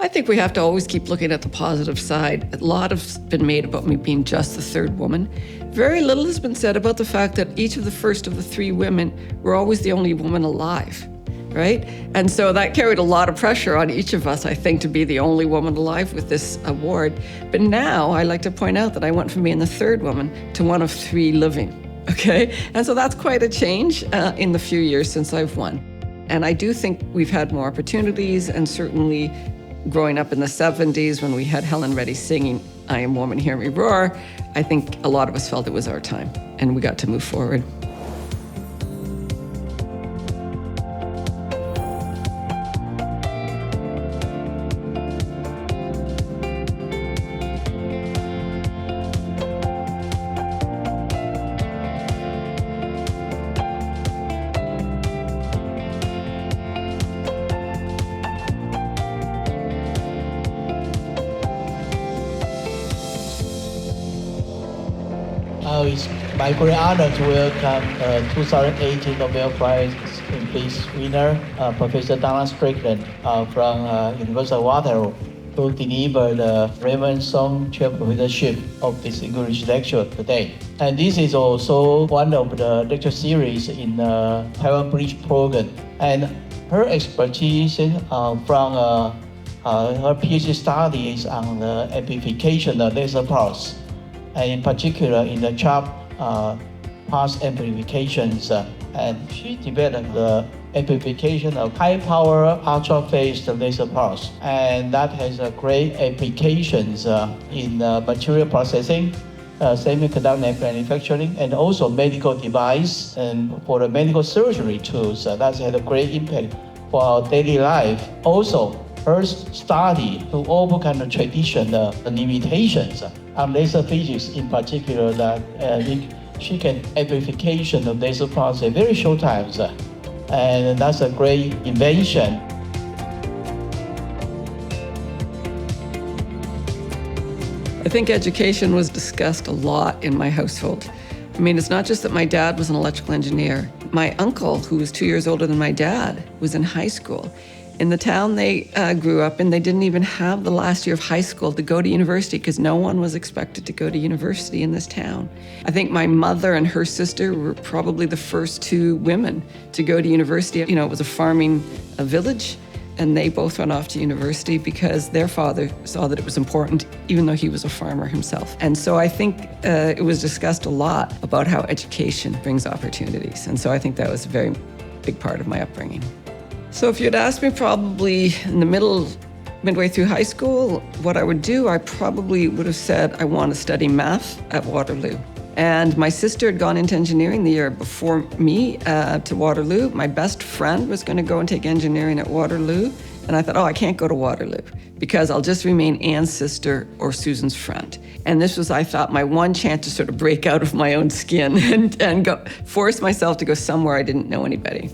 I think we have to always keep looking at the positive side. A lot has been made about me being just the third woman. Very little has been said about the fact that each of the first of the three women were always the only woman alive, right? And so that carried a lot of pressure on each of us, I think, to be the only woman alive with this award. But now I like to point out that I went from being the third woman to one of three living, okay? And so that's quite a change in the few years since I've won. And I do think we've had more opportunities, and certainly growing up in the 70s when we had Helen Reddy singing I Am Woman, Hear Me Roar, I think a lot of us felt it was our time and we got to move forward. It's my great honor to welcome 2018 Nobel Prize in Peace winner, Professor Donna Strickland from University of Waterloo, who delivered the Raymond Song Chair Professorship of this English lecture today. And this is also one of the lecture series in the Taiwan Bridge program. And her expertise from her PhD studies on the amplification of laser pulse, and in particular in the sharp pulse amplifications. And she developed the amplification of high-power ultra-phased laser pulse. And that has great applications in material processing, semiconductor manufacturing, and also medical device, and for the medical surgery too. So that's had a great impact for our daily life. Also, her study to overcome the traditional limitations on laser physics, in particular that she can amplification of laser pulse in very short times, and that's a great invention. I think education was discussed a lot in my household. I mean, it's not just that my dad was an electrical engineer. My uncle, who was 2 years older than my dad, was in high school. In the town they grew up in, they didn't even have the last year of high school to go to university because no one was expected to go to university in this town. I think my mother and her sister were probably the first two women to go to university. You know, it was a farming village, and they both went off to university because their father saw that it was important, even though he was a farmer himself. And so I think it was discussed a lot about how education brings opportunities. And so I think that was a very big part of my upbringing. So if you'd asked me probably in the midway through high school, what I would do, I probably would have said I want to study math at Waterloo. And my sister had gone into engineering the year before me to Waterloo. My best friend was going to go and take engineering at Waterloo. And I thought, I can't go to Waterloo because I'll just remain Anne's sister or Susan's friend. And this was, I thought, my one chance to sort of break out of my own skin and force myself to go somewhere I didn't know anybody.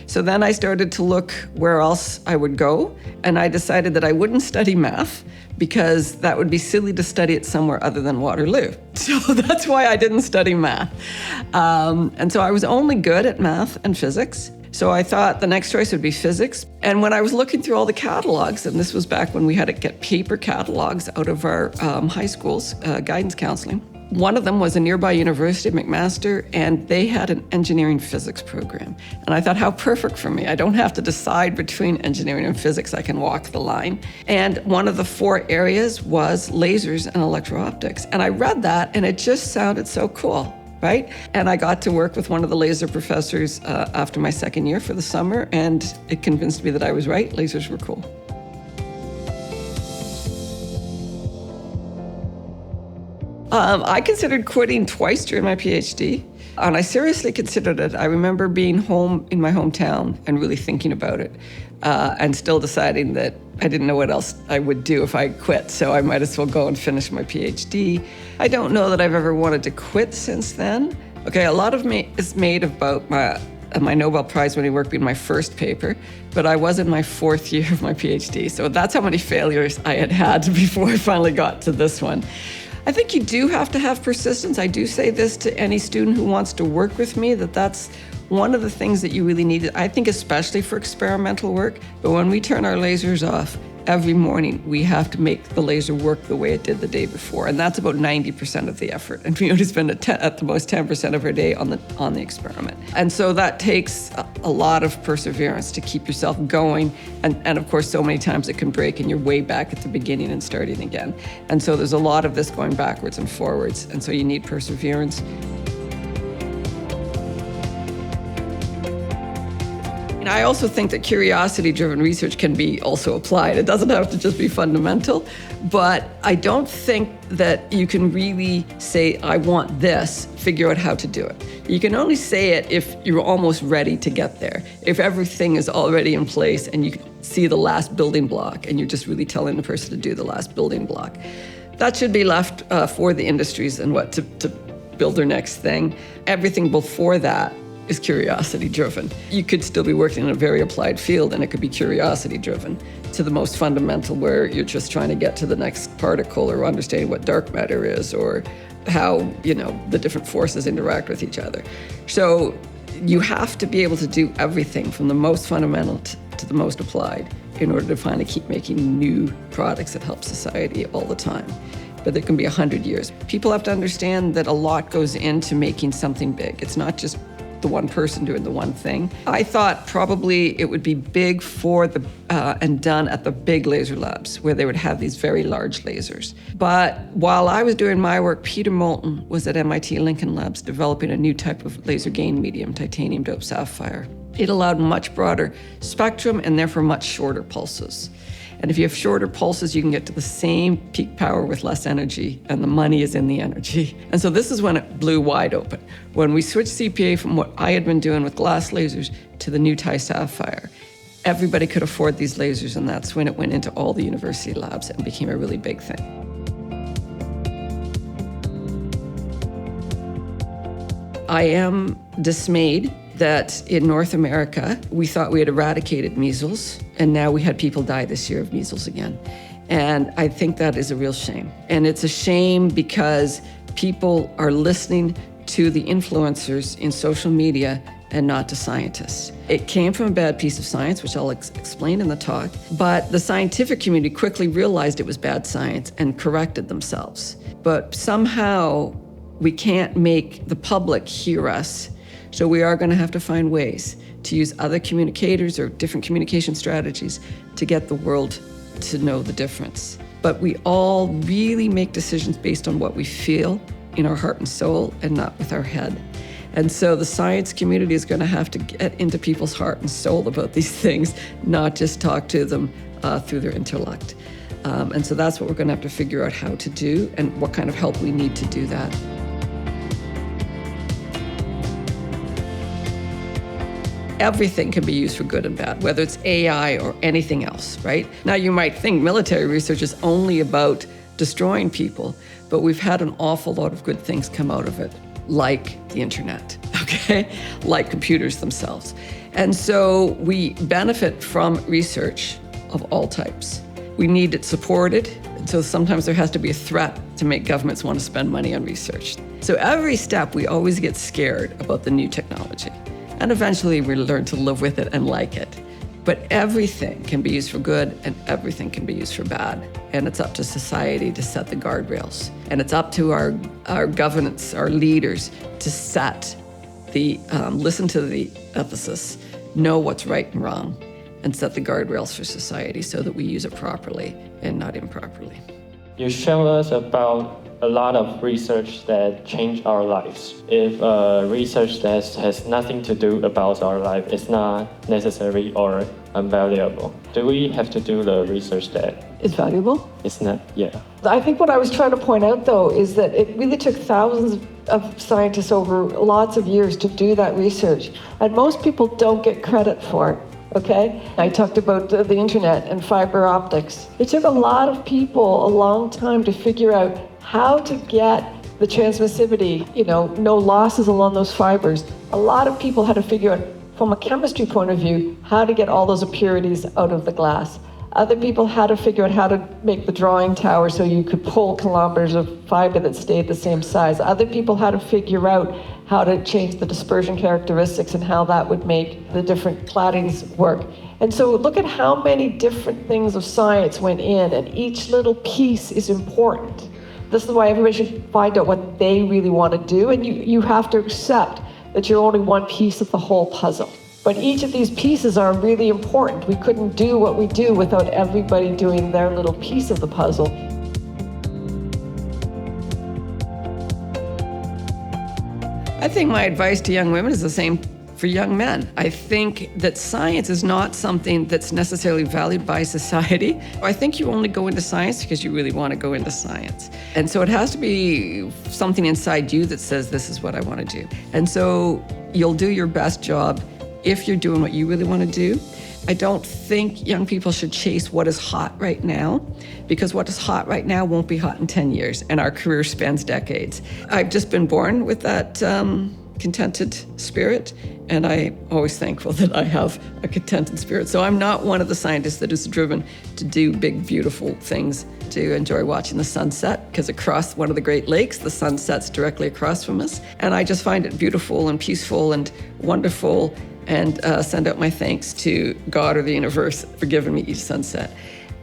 So then I started to look where else I would go, and I decided that I wouldn't study math because that would be silly to study it somewhere other than Waterloo. So that's why I didn't study math. And so I was only good at math and physics. So I thought the next choice would be physics. And when I was looking through all the catalogs, and this was back when we had to get paper catalogs out of our high school's guidance counseling, one of them was a nearby university, McMaster, and they had an engineering physics program. And I thought, how perfect for me. I don't have to decide between engineering and physics. I can walk the line. And one of the 4 areas was lasers and electro-optics. And I read that, and it just sounded so cool, right? And I got to work with one of the laser professors after my second year for the summer, and it convinced me that I was right. Lasers were cool. I considered quitting twice during my PhD, and I seriously considered it. I remember being home in my hometown and really thinking about it, and still deciding that I didn't know what else I would do if I quit, so I might as well go and finish my PhD. I don't know that I've ever wanted to quit since then. Okay, a lot of me is made about my Nobel Prize winning work being my first paper, but I was in my 4th year of my PhD, so that's how many failures I had before I finally got to this one. I think you do have to have persistence. I do say this to any student who wants to work with me, that's one of the things that you really need. I think especially for experimental work, but when we turn our lasers off, every morning we have to make the laser work the way it did the day before. And that's about 90% of the effort. And we only spend at the most 10% of our day on the experiment. And so that takes a lot of perseverance to keep yourself going. And of course, so many times it can break and you're way back at the beginning and starting again. And so there's a lot of this going backwards and forwards. And so you need perseverance. And I also think that curiosity-driven research can be also applied. It doesn't have to just be fundamental, but I don't think that you can really say, I want this, figure out how to do it. You can only say it if you're almost ready to get there. If everything is already in place and you can see the last building block and you're just really telling the person to do the last building block. That should be left for the industries and to build their next thing. Everything before that is curiosity-driven. You could still be working in a very applied field and it could be curiosity-driven to the most fundamental where you're just trying to get to the next particle or understanding what dark matter is or how, the different forces interact with each other. So you have to be able to do everything from the most fundamental to the most applied in order to finally keep making new products that help society all the time. But there can be 100 years. People have to understand that a lot goes into making something big. It's not just the one person doing the one thing. I thought probably it would be big and done at the big laser labs where they would have these very large lasers. But while I was doing my work, Peter Moulton was at MIT Lincoln Labs developing a new type of laser gain medium, titanium doped sapphire. It allowed much broader spectrum and therefore much shorter pulses. And if you have shorter pulses, you can get to the same peak power with less energy, and the money is in the energy. And so this is when it blew wide open. When we switched CPA from what I had been doing with glass lasers to the new Ti sapphire, everybody could afford these lasers, and that's when it went into all the university labs and became a really big thing. I am dismayed that in North America, we thought we had eradicated measles, and now we had people die this year of measles again. And I think that is a real shame. And it's a shame because people are listening to the influencers in social media and not to scientists. It came from a bad piece of science, which I'll explain in the talk, but the scientific community quickly realized it was bad science and corrected themselves. But somehow we can't make the public hear us. So we are going to have to find ways to use other communicators or different communication strategies to get the world to know the difference. But we all really make decisions based on what we feel in our heart and soul and not with our head. And so the science community is going to have to get into people's heart and soul about these things, not just talk to them through their intellect. And so that's what we're going to have to figure out how to do and what kind of help we need to do that. Everything can be used for good and bad, whether it's AI or anything else, right? Now, you might think military research is only about destroying people, but we've had an awful lot of good things come out of it, like the internet, okay? Like computers themselves. And so we benefit from research of all types. We need it supported, and so sometimes there has to be a threat to make governments want to spend money on research. So every step, we always get scared about the new technology. And eventually we learn to live with it and like it. But everything can be used for good and everything can be used for bad. And it's up to society to set the guardrails. And it's up to our governance, our leaders, to set listen to the ethicists, know what's right and wrong, and set the guardrails for society so that we use it properly and not improperly. You show us about a lot of research that change our lives. If research that has nothing to do about our life is not necessary or invaluable, do we have to do the research that It's valuable? is not? Yeah. I think what I was trying to point out, though, is that it really took thousands of scientists over lots of years to do that research. And most people don't get credit for it. Okay? I talked about the internet and fiber optics. It took a lot of people a long time to figure out how to get the transmissivity, no losses along those fibers. A lot of people had to figure out, from a chemistry point of view, how to get all those impurities out of the glass. Other people had to figure out how to make the drawing tower so you could pull kilometers of fiber that stayed the same size. Other people had to figure out how to change the dispersion characteristics and how that would make the different claddings work. And so look at how many different things of science went in, and each little piece is important. This is why everybody should find out what they really want to do, and you have to accept that you're only one piece of the whole puzzle. But each of these pieces are really important. We couldn't do what we do without everybody doing their little piece of the puzzle. I think my advice to young women is the same for young men. I think that science is not something that's necessarily valued by society. I think you only go into science because you really want to go into science. And so it has to be something inside you that says, this is what I want to do. And so you'll do your best job if you're doing what you really want to do. I don't think young people should chase what is hot right now, because what is hot right now won't be hot in 10 years, and our career spans decades. I've just been born with that contented spirit, and I'm always thankful that I have a contented spirit. So I'm not one of the scientists that is driven to do big, beautiful things, to enjoy watching the sunset, because across one of the Great Lakes, the sun sets directly across from us. And I just find it beautiful and peaceful and wonderful, and send out my thanks to God or the universe for giving me each sunset.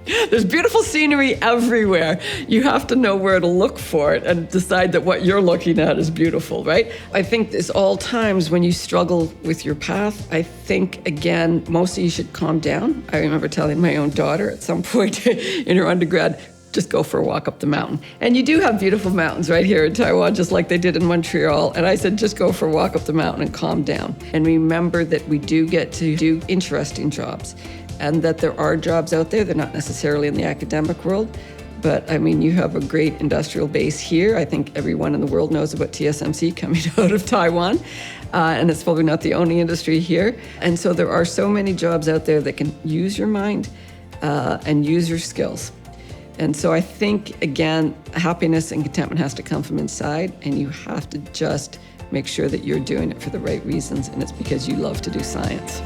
There's beautiful scenery everywhere. You have to know where to look for it and decide that what you're looking at is beautiful, right? I think there's all times when you struggle with your path. I think, again, most of you should calm down. I remember telling my own daughter at some point in her undergrad, just go for a walk up the mountain. And you do have beautiful mountains right here in Taiwan, just like they did in Montreal. And I said, just go for a walk up the mountain and calm down. And remember that we do get to do interesting jobs, and that there are jobs out there. They're not necessarily in the academic world, but I mean, you have a great industrial base here. I think everyone in the world knows about TSMC coming out of Taiwan, and it's probably not the only industry here. And so there are so many jobs out there that can use your mind and use your skills. And so I think, again, happiness and contentment has to come from inside, and you have to just make sure that you're doing it for the right reasons, and it's because you love to do science.